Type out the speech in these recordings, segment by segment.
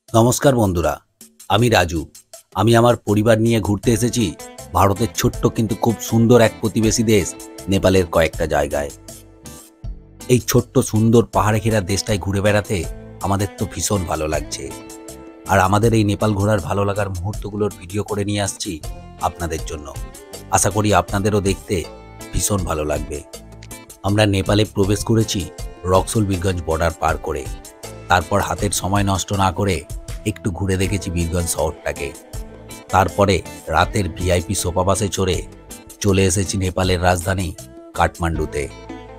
নমস্কার বন্ধুরা, আমি রাজু। আমি আমার পরিবার নিয়ে ঘুরতে এসেছি ভারতের ছোট্ট কিন্তু খুব সুন্দর এক প্রতিবেশী দেশ নেপালের কয়েকটা জায়গায়। এই ছোট্ট সুন্দর পাহাড়ে ঘেরা দেশটায় ঘুরে বেড়াতে আমাদের তো ভীষণ ভালো লাগছে। আর আমাদের এই নেপাল ঘোরার ভালো লাগার মুহূর্তগুলোর ভিডিও করে নিয়ে আসছি আপনাদের জন্য। আশা করি আপনাদেরও দেখতে ভীষণ ভালো লাগবে। আমরা নেপালে প্রবেশ করেছি রক্সোল বীরগঞ্জ বর্ডার পার করে। তারপর হাতের সময় নষ্ট না করে একটু ঘুরে দেখেছি বীরগঞ্জ শহরটাকে। তারপরে রাতের ভিআইপি সোফা বাসে চড়ে চলে এসেছি নেপালের রাজধানী কাঠমান্ডুতে।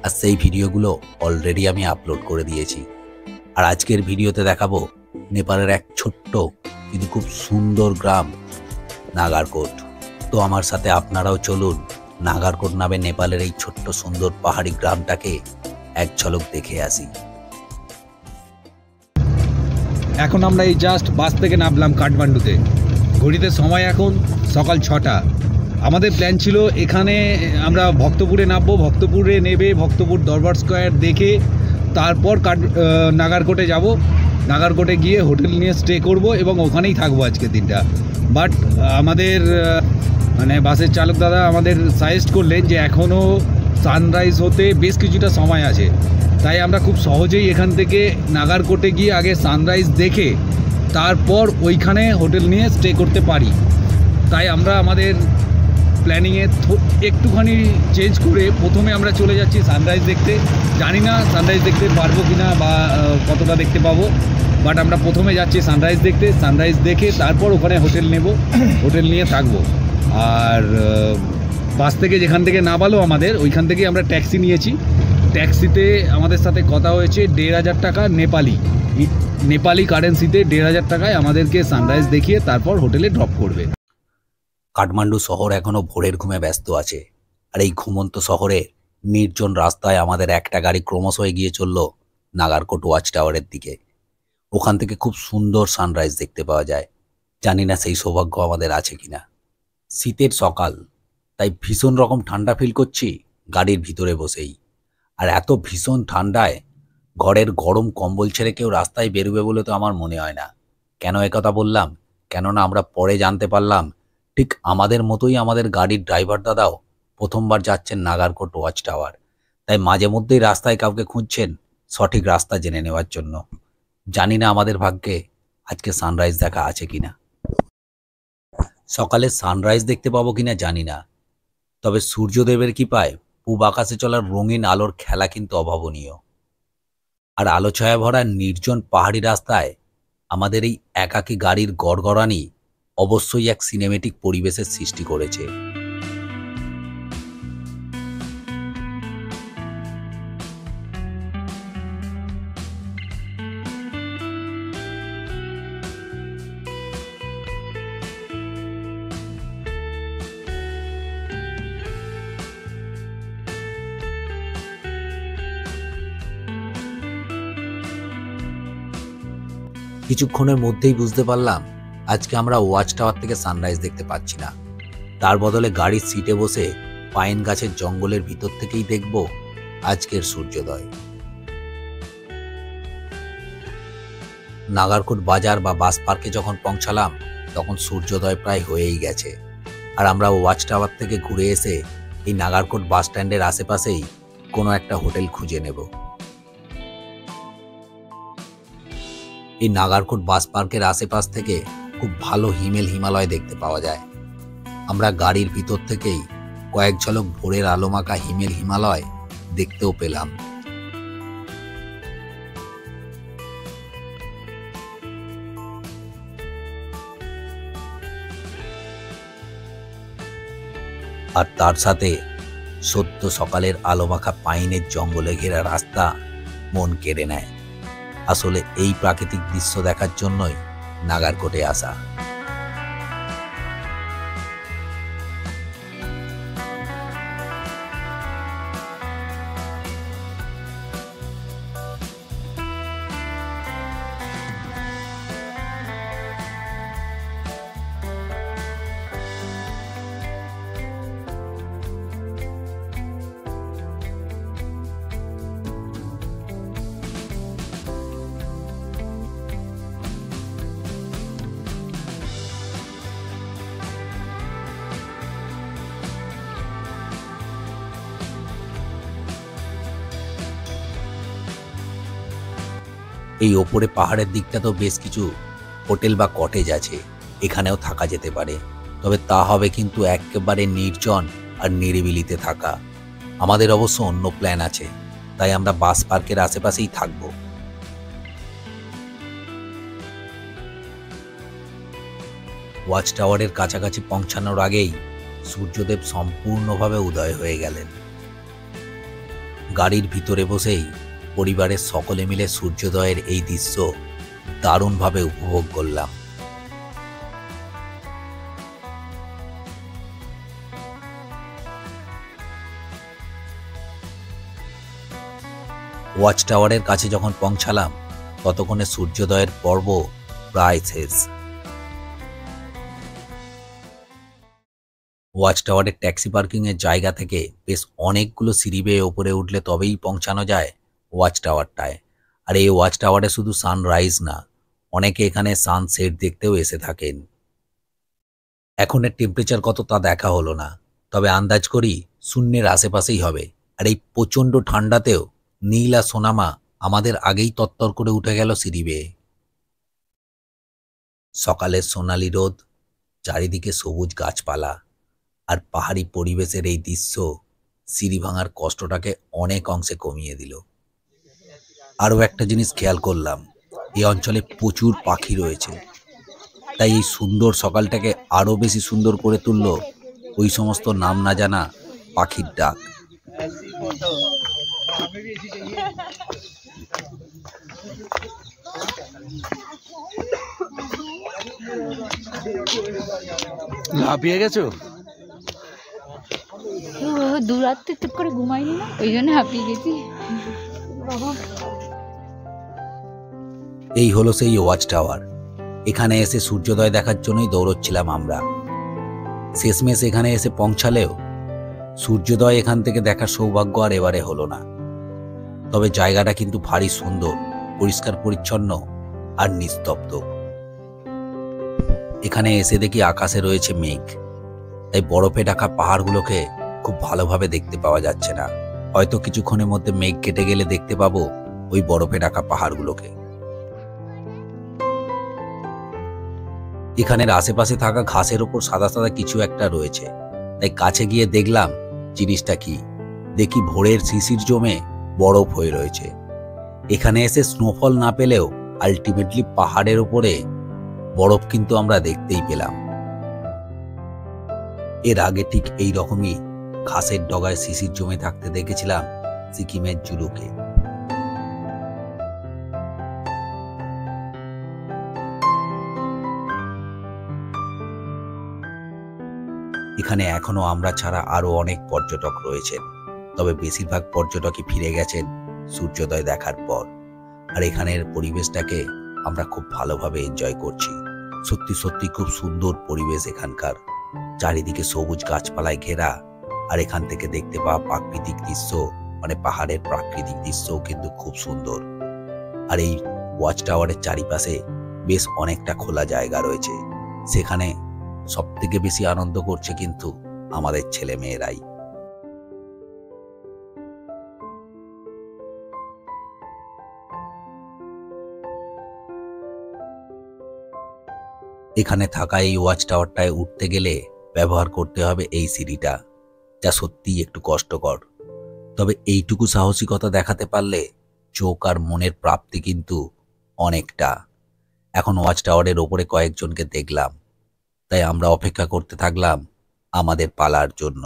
আর সেই ভিডিওগুলো অলরেডি আমি আপলোড করে দিয়েছি। আর আজকের ভিডিওতে দেখাবো নেপালের এক ছোট্ট কিন্তু খুব সুন্দর গ্রাম নাগারকোট। তো আমার সাথে আপনারাও চলুন নাগারকোট নামে নেপালের এই ছোট্ট সুন্দর পাহাড়ি গ্রামটাকে এক ঝলক দেখে আসি। এখন আমরা এই জাস্ট বাস থেকে নামলাম কাঠমান্ডুতে। ঘড়িতে সময় এখন সকাল 6টা। আমাদের প্ল্যান ছিল এখানে আমরা ভক্তপুরে নামবো, ভক্তপুরে নেবে ভক্তপুর দরবার স্কোয়ার দেখে তারপর নাগারকোটে যাব। নাগারকোটে গিয়ে হোটেল নিয়ে স্টে করব এবং ওখানেই থাকবো আজকের দিনটা। বাট আমাদের বাসের চালক দাদা আমাদের সাজেস্ট করলেন যে এখনও সানরাইজ হতে বেশ কিছুটা সময় আছে, তাই আমরা খুব সহজেই এখান থেকে নাগারকোটে গিয়ে আগে সানরাইজ দেখে তারপর ওইখানে হোটেল নিয়ে স্টে করতে পারি। তাই আমরা আমাদের প্ল্যানিংয়ে একটুখানি চেঞ্জ করে প্রথমে আমরা চলে যাচ্ছি সানরাইজ দেখতে। জানি না সানরাইজ দেখতে পারবো কি না বা কতটা দেখতে পাবো, বাট আমরা প্রথমে যাচ্ছি সানরাইজ দেখতে। সানরাইজ দেখে তারপর ওখানে হোটেল নেব, হোটেল নিয়ে থাকবো। আর বাস থেকে যেখান থেকে নামালো আমাদের ওইখান থেকেই আমরা ট্যাক্সি নিয়েছি। ট্যাক্সিতে আমাদের সাথে কথা হয়েছে 1,500 টাকা নেপালি কারেন্সিতে 1,500 টাকায় আমাদেরকে সানরাইজ দেখিয়ে তারপর হোটেলে ড্রপ করবে। কাঠমান্ডু শহর এখনো ভোরের ঘুমে ব্যস্ত আছে। আর এই ঘুমন্ত শহরে নির্জন রাস্তায় আমাদের একটা গাড়ি ক্রমশ এগিয়ে চলল নাগারকোট ওয়াচ টাওয়ারের দিকে। ওখান থেকে খুব সুন্দর সানরাইজ দেখতে পাওয়া যায়। জানি না সেই সৌভাগ্য আমাদের আছে কিনা। শীতের সকাল, তাই ভীষণ রকম ঠান্ডা ফিল করছি গাড়ির ভিতরে বসেই। আর এত ভীষণ ঠান্ডায় ঘরের গরম কম্বল ছেড়ে কেউ রাস্তায় বেরোবে বলে তো আমার মনে হয় না। কেন একথা বললাম? কেননা আমরা পরে জানতে পারলাম ঠিক আমাদের মতোই আমাদের গাড়ির ড্রাইভার দাদাও প্রথমবার যাচ্ছেন নাগারকোট ওয়াচ টাওয়ার। তাই মাঝে মধ্যেই রাস্তায় কাউকে খুঁজছেন সঠিক রাস্তা জেনে নেওয়ার জন্য। জানি না আমাদের ভাগ্যে আজকে সানরাইজ দেখা আছে কিনা। সকালে সানরাইজ দেখতে পাবো কিনা জানি না, তবে সূর্যদেবের কৃপায় পূব আকাশে চলার রঙিন আলোর খেলা কিন্তু অভাবনীয়। আর আলো ছায়া ভরা নির্জন পাহাড়ি রাস্তায় আমাদের এই একাকী গাড়ির গড়গড়ানি অবশ্যই এক সিনেমেটিক পরিবেশের সৃষ্টি করেছে। কিছুক্ষণের মধ্যেই বুঝতে পারলাম আজকে আমরা ওয়াচ টাওয়ার থেকে সানরাইজ দেখতে পাচ্ছি না। তার বদলে গাড়ির সিটে বসে পাইন গাছের জঙ্গলের ভিতর থেকেই দেখব আজকের সূর্যোদয়। নাগারকোট বাজার বা বাস পার্কে যখন পৌঁছালাম তখন সূর্যোদয় প্রায় হয়েই গেছে। আর আমরা ওয়াচ টাওয়ার থেকে ঘুরে এসে এই নাগারকোট বাস স্ট্যান্ডের আশেপাশেই কোনো একটা হোটেল খুঁজে নেব। এই নাগারকোট বাস পার্কের আশেপাশ থেকে খুব ভালো হিমালয় দেখতে পাওয়া যায়। আমরা গাড়ির ভিতর থেকেই কয়েক ঝলক ভোরের আলোমাখা হিমালয় দেখতেও পেলাম। আর তার সাথে সদ্য সকালের আলোমাখা পাইনের জঙ্গলে ঘেরা রাস্তা মন কেড়ে নেয়। আসলে এই প্রাকৃতিক দৃশ্য দেখার জন্যই নাগারকোটে আসা। এই ওপরে পাহাড়ের দিকটা তো বেশ কিছু হোটেল বা কটেজ আছে, এখানেও থাকা যেতে পারে, তবে তা হবে কিন্তু একেবারে নির্জন আর নিরিবিলিতে থাকা। আমাদের অবশ্য অন্য প্ল্যান আছে, তাই আমরা বাস পার্কের আশেপাশেই থাকব। ওয়াচ টাওয়ারের কাছাকাছি পৌঁছানোর আগেই সূর্যদেব সম্পূর্ণভাবে উদয় হয়ে গেলেন। গাড়ির ভিতরে বসেই পরিবারের সকলে মিলে সূর্যোদয়ের এই দৃশ্য দারুণভাবে উপভোগ করলাম। ওয়াচ টাওয়ারের কাছে যখন পৌঁছালাম ততক্ষণে সূর্যোদয়ের পর্ব প্রায় শেষ। ওয়াচ টাওয়ারের ট্যাক্সি পার্কিং এর জায়গা থেকে বেশ অনেকগুলো সিঁড়ি বেয়ে ওপরে উঠলে তবেই পৌঁছানো যায় ওয়াচ টাওয়ারটায়। আর এই ওয়াচ টাওয়ারে শুধু সানরাইজ না, অনেকে এখানে সানসেট দেখতেও এসে থাকেন। এখনের টেম্পারেচার কত তা দেখা হলো না, তবে আন্দাজ করি শূন্যের আশেপাশেই হবে। আর এই প্রচণ্ড ঠান্ডাতেও নীল আর সোনামা আমাদের আগেই তত্তর করে উঠে গেল সিঁড়ি বেয়ে। সকালের সোনালি রোদ, চারিদিকে সবুজ গাছপালা আর পাহাড়ি পরিবেশের এই দৃশ্য সিঁড়ি ভাঙার কষ্টটাকে অনেক অংশে কমিয়ে দিল। আরও একটা জিনিস খেয়াল করলাম, এই অঞ্চলে প্রচুর পাখি রয়েছে, তাই এই সুন্দর সকালটাকে আরও বেশি সুন্দর করে তুলল ওই সমস্ত নাম না জানা পাখির ডাক। লাফিয়ে গেছো? দু রাত্রে চুপ করে ঘুমাইনি না, ওই জন্য হাঁপিয়ে গেছি। এই হলো সেই ওয়াচ টাওয়ার। এখানে এসে সূর্যোদয় দেখার জন্যই দৌড়চ্ছিলাম আমরা। শেষমেশ এখানে এসে পৌঁছালেও সূর্যোদয় এখান থেকে দেখার সৌভাগ্য আর এবারে হলো না। তবে জায়গাটা কিন্তু ভারী সুন্দর, পরিষ্কার পরিচ্ছন্ন আর নিস্তব্ধ। এখানে এসে দেখি আকাশে রয়েছে মেঘ, তাই বরফে ঢাকা পাহাড়গুলোকে খুব ভালোভাবে দেখতে পাওয়া যাচ্ছে না। হয়তো কিছুক্ষণের মধ্যে মেঘ কেটে গেলে দেখতে পাবো ওই বরফে ঢাকা পাহাড়গুলোকে। এখানের আশেপাশে থাকা ঘাসের ওপর সাদা সাদা কিছু একটা রয়েছে, তাই কাছে গিয়ে দেখলাম জিনিসটা কি। দেখি ভোরের শিশির জমে বরফ হয়ে রয়েছে। এখানে এসে স্নোফল না পেলেও আলটিমেটলি পাহাড়ের উপরে বরফ কিন্তু আমরা দেখতেই পেলাম। এর আগে ঠিক এই রকমই ঘাসের ডগায় শিশির জমে থাকতে দেখেছিলাম সিকিমের জুলুকে। এখানে এখনো আমরা ছাড়া আরো অনেক পর্যটক রয়েছেন, তবে বেশিরভাগ পর্যটকই ফিরে গেছেন সূর্যোদয় দেখার পর। আর এখানের পরিবেশটাকে আমরা খুব ভালোভাবে এনজয় করছি। সত্যি সত্যি খুব সুন্দর পরিবেশ এখানকার, চারিদিকে সবুজ গাছপালায় ঘেরা। আর এখান থেকে দেখতে পাওয়া প্রাকৃতিক দৃশ্য, মানে পাহাড়ের প্রাকৃতিক দৃশ্যও কিন্তু খুব সুন্দর। আর এই ওয়াচ টাওয়ারের চারিপাশে বেশ অনেকটা খোলা জায়গা রয়েছে, সেখানে সব থেকে বেশি আনন্দ করছে কিন্তু আমাদের ছেলে মেয়েরাই। এখানে থাকা এই ওয়াচ টাওয়ারটায় উঠতে গেলে ব্যবহার করতে হবে এই সিঁড়িটা, যা সত্যিই একটু কষ্টকর। তবে এইটুকু সাহসিকতা দেখাতে পারলে চোখ আর মনের প্রাপ্তি কিন্তু অনেকটা। এখন ওয়াচ টাওয়ারের ওপরে কয়েকজনকে দেখলাম, তাই আমরা অপেক্ষা করতে থাকলাম আমাদের পালার জন্য।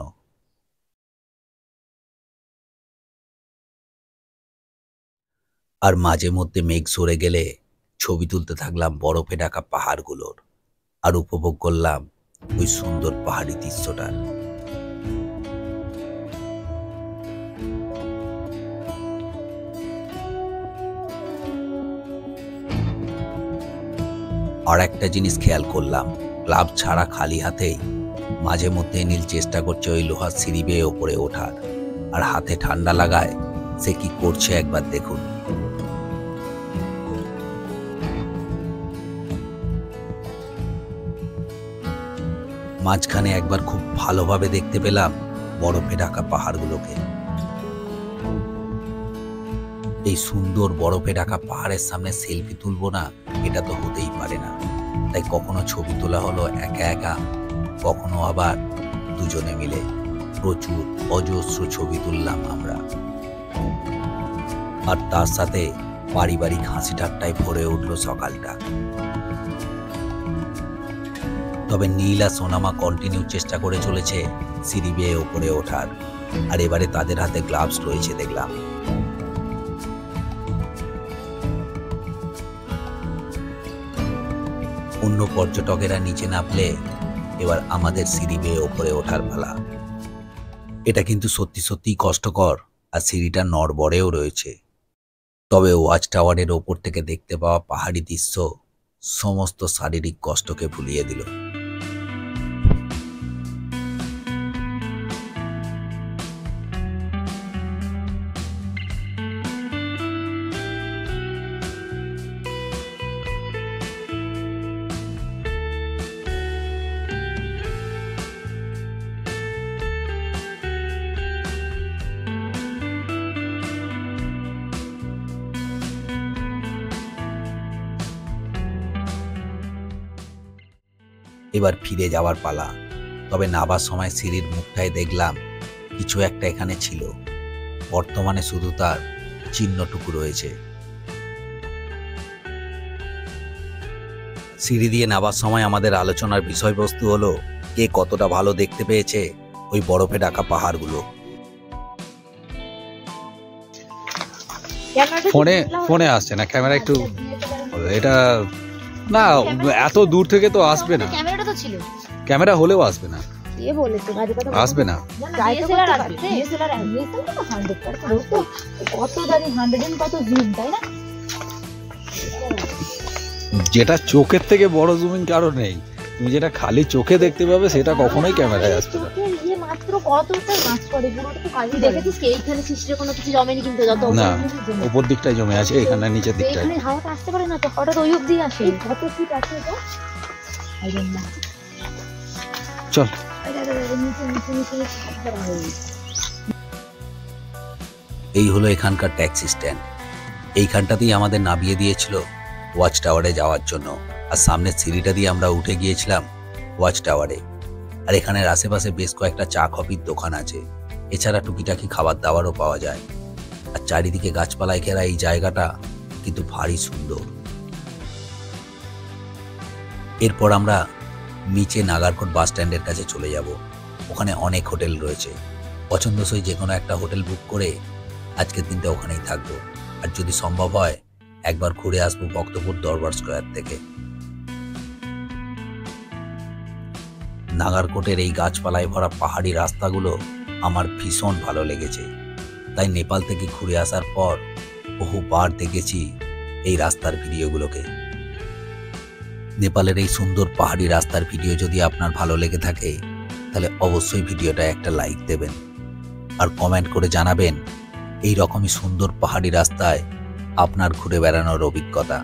আর মাঝে মধ্যে মেঘ সরে গেলে ছবি তুলতে থাকলাম বরফে ঢাকা পাহাড়গুলোর, আর উপভোগ করলাম ওই সুন্দর পাহাড়ি দৃশ্যটার। আর একটা জিনিস খেয়াল করলাম, ক্লাব ছাড়া খালি হাতেই মাঝে মধ্যে নীল চেষ্টা করছে ওই লোহার সিঁড়ি বেয়ে ওপরে ওঠার। আর হাতে ঠান্ডা লাগায় সে কি করছে একবার দেখুন। মাঝখানে একবার খুব ভালোভাবে দেখতে পেলাম বরফে ঢাকা পাহাড়গুলোকে। এই সুন্দর বরফে ঢাকা পাহাড়ের সামনে সেলফি তুলবো না, এটা তো হতেই পারে না। তাই কখনো ছবি তোলা হলো একা একা, কখনো আবার দুজনে মিলে। প্রচুর অজস্র ছবি তুললাম আমরা, আর তার সাথে পারিবারিক হাসি ঠাট্টায় ভরে উঠলো সকালটা। তবে নীল আর সোনামা কন্টিনিউ চেষ্টা করে চলেছে সিঁড়ি বেয়ে ওপরে ওঠার, আর এবারে তাদের হাতে গ্লাভস রয়েছে দেখলাম। অন্য পর্যটকেরা নিচে নামলে এবার আমাদের সিঁড়ি বেয়ে ওপরে ওঠার পালা। এটা কিন্তু সত্যি সত্যি কষ্টকর, আর সিঁড়িটা নড়বড়েও রয়েছে। তবে ওয়াচ টাওয়ারের ওপর থেকে দেখতে পাওয়া পাহাড়ি দৃশ্য সমস্ত শারীরিক কষ্টকে ভুলিয়ে দিল। এবার ফিরে যাওয়ার পালা। তবে নাবার সময় সিঁড়ির মুখটায় দেখলাম কিছু একটা এখানে ছিল, বর্তমানে শুধু তার চিহ্নটুকু রয়েছে। সিঁড়ি দিয়ে নাবার সময় আমাদের আলোচনার বিষয়বস্তু হলো কে কতটা ভালো দেখতে পেয়েছে ওই বরফে ঢাকা পাহাড়গুলো। ফোনে আসছে না, ক্যামেরা একটু এটা না, এত দূর থেকে তো আসবে না, ক্যামেরাটা তো ছিল, ক্যামেরা হলেও আসবে না, কে বলেছে আসবে না। কত দাঁড়ি 100 কত জুম, তাই না? যেটা চোখের থেকে বড় জুমিং কারো নেই, তুমি যেটা খালি চোখে দেখতে পাবে সেটা কখনোই ক্যামেরায় আসবে না। ইয়ে মাত্র কতটা কাজ করে, পুরোটা তো কাজ দেখেছিস কি? এইখানে সৃষ্টির কোনো কিছু জমেনি, কিন্তু যত না উপর দিকটাই জমে আছে, এখানে নিচের দিকটায়। এখানে হাওয়াটা আসতে পারে না তো, হঠাৎ ওই অবধি আসে। কত ফিট আছে এটা? আইডেন না। চল এই হলো এখানকার ট্যাক্সি স্ট্যান্ড। এইখানটাতেই আমাদের নামিয়ে দিয়েছিল ওয়াচ টাওয়ারে যাওয়ার জন্য, আর সামনের সিঁড়িটা দিয়ে আমরা উঠে গিয়েছিলাম ওয়াচ টাওয়ারে। আর এখানের আশেপাশে বেশ কয়েকটা চা কফির দোকান আছে, এছাড়া টুকিটাকি খাবার দাবারও পাওয়া যায়। আর চারিদিকে গাছপালায় ঘেরা এই জায়গাটা কিন্তু ভারী সুন্দর। এরপর আমরা নিচে নাগারকোট বাস স্ট্যান্ডের কাছে চলে যাব। ওখানে অনেক হোটেল রয়েছে, পছন্দসই যে কোনো একটা হোটেল বুক করে আজকের দিনটা ওখানেই থাকবো। আর যদি সম্ভব হয় একবার ঘুরে আসবো ভক্তপুর দরবার স্কয়ার থেকে। নাগারকোটের এই গাছপালায় ভরা পাহাড়ি রাস্তাগুলো আমার ভীষণ ভালো লেগেছে, তাই নেপাল থেকে ঘুরে আসার পর বহুবার দেখেছি এই রাস্তার ভিডিওগুলোকে। নেপালের এই সুন্দর পাহাড়ি রাস্তার ভিডিও যদি আপনার ভালো লেগে থাকে তাহলে অবশ্যই ভিডিওটা একটা লাইক দেবেন, আর কমেন্ট করে জানাবেন এই রকমই সুন্দর পাহাড়ি রাস্তায় আপনার ঘুরে বেড়ানোর অভিজ্ঞতা।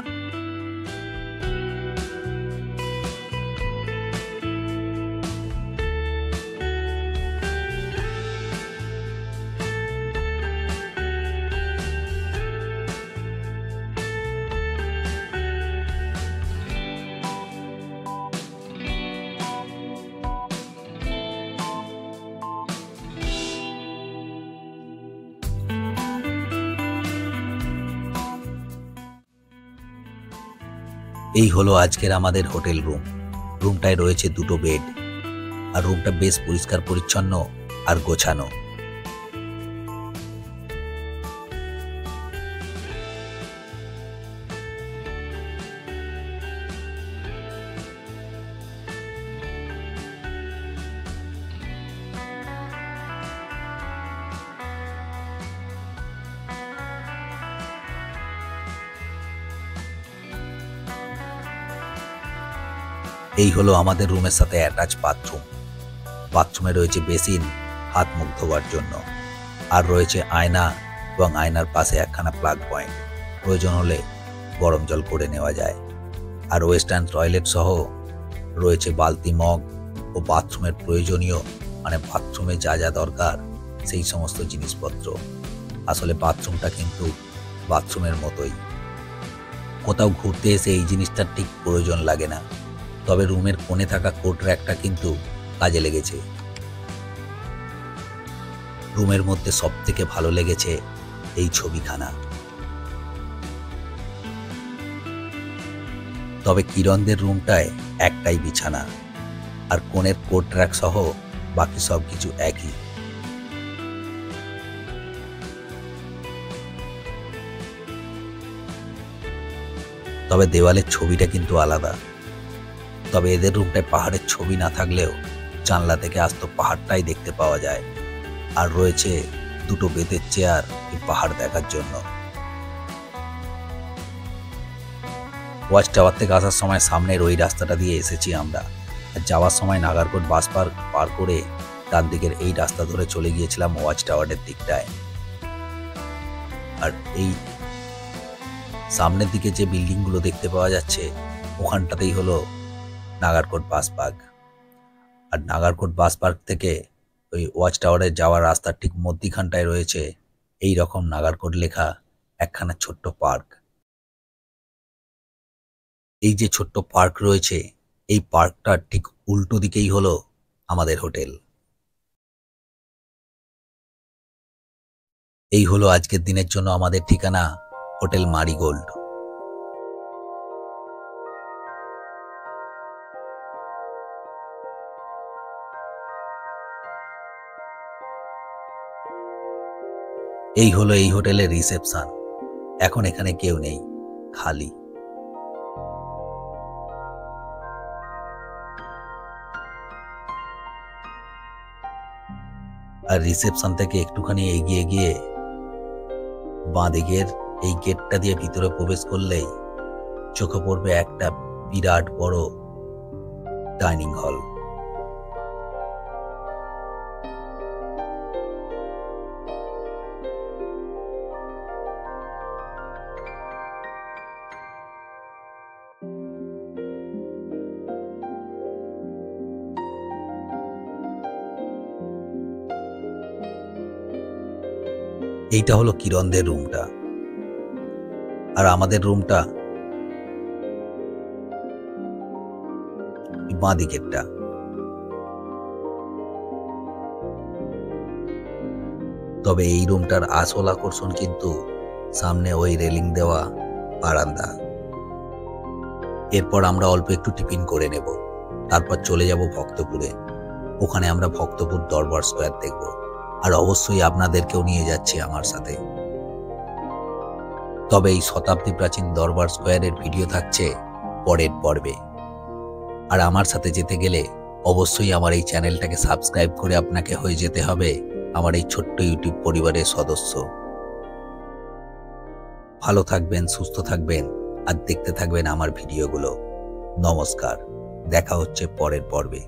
এই হলো আজকের আমাদের হোটেল রুম। রুমটায় রয়েছে 2টো বেড, আর রুমটা বেশ পরিষ্কার পরিচ্ছন্ন আর গোছানো। এই হলো আমাদের রুমের সাথে অ্যাটাচ বাথরুম। বাথরুমে রয়েছে বেসিন হাত মুখ ধোয়ার জন্য, আর রয়েছে আয়না এবং আয়নার পাশে একখানা প্লাগ পয়েন্ট, প্রয়োজন হলে গরম জল করে নেওয়া যায়। আর ওয়েস্টার্ন টয়লেট সহ রয়েছে বালতি, মগ ও বাথরুমের প্রয়োজনীয় মানে বাথরুমে যা যা দরকার সেই সমস্ত জিনিসপত্র। আসলে বাথরুমটা কিন্তু বাথরুমের মতোই। কোথাও ঘুরতে এসে এই জিনিসটার ঠিক প্রয়োজন লাগে না, তবে রুমের কোণে থাকা কোট র্যাকটা কিন্তু কাজে লেগেছে। রুমের মধ্যে সব থেকে ভালো লেগেছে এই ছবিখানা। তবে কিরণদের রুমটায় একটাই বিছানা, আর কোণের কোট র্যাক সহ বাকি সব কিছু একই। তবে দেওয়ালের ছবিটা কিন্তু আলাদা। তবে এদের রুমটায় পাহাড়ের ছবি না থাকলেও জানলা থেকে আস্ত পাহাড়টাই দেখতে পাওয়া যায়, আর রয়েছে দুটো বেতের চেয়ার এই পাহাড় দেখার জন্য। ওয়াচ টাওয়ার থেকে আসার সময় সামনের ওই রাস্তাটা দিয়ে এসেছি আমরা, আর যাওয়ার সময় নাগারকোট বাস পার করে ডান দিকের এই রাস্তা ধরে চলে গিয়েছিলাম ওয়াচ টাওয়ারের দিকটায়। আর এই সামনের দিকে যে বিল্ডিংগুলো দেখতে পাওয়া যাচ্ছে ওখানটাতেই হলো নাগারকোট বাস পার্ক। আর নাগারকোট বাস পার্ক থেকে ওই ওয়াচ টাওয়ারে যাওয়ার রাস্তার ঠিক মধ্যিখানটায় রয়েছে এই রকম নাগারকোট লেখা একখানা ছোট্ট পার্ক। এই যে ছোট্ট পার্ক রয়েছে, এই পার্কটার ঠিক উল্টো দিকেই হলো আমাদের হোটেল। এই হলো আজকের দিনের জন্য আমাদের ঠিকানা, হোটেল মারিগোল্ড। এই হলো এই হোটেলের রিসেপশন। এখন এখানে কেউ নেই, খালি। আর রিসেপশন থেকে একটুখানি এগিয়ে গিয়ে বাঁ দিকের এই গেটটা দিয়ে ভিতরে প্রবেশ করলেই চোখে পড়বে একটা বিরাট বড় ডাইনিং হল। এইটা হলো কিরণদের রুমটা, আর আমাদের রুমটা বাঁ দিকেরটা। তবে এই রুমটার আসল আকর্ষণ কিন্তু সামনে ওই রেলিং দেওয়া বারান্দা। এরপর আমরা অল্প একটু টিফিন করে নেব, তারপর চলে যাব ভক্তপুরে। ওখানে আমরা ভক্তপুর দরবার স্কোয়ার দেখব, আর অবশ্যই আপনাদেরকেও নিয়ে যাচ্ছি আমার সাথে। তবে এই শতাব্দী প্রাচীন দরবার স্কোয়ারের ভিডিও থাকছে পরের পর্বে। আর আমার সাথে যেতে গেলে অবশ্যই আমার এই চ্যানেলটাকে সাবস্ক্রাইব করে আপনাকে হয়ে যেতে হবে আমার এই ছোট্ট ইউটিউব পরিবারের সদস্য। ভালো থাকবেন, সুস্থ থাকবেন, আর দেখতে থাকবেন আমার ভিডিওগুলো। নমস্কার, দেখা হচ্ছে পরের পর্বে।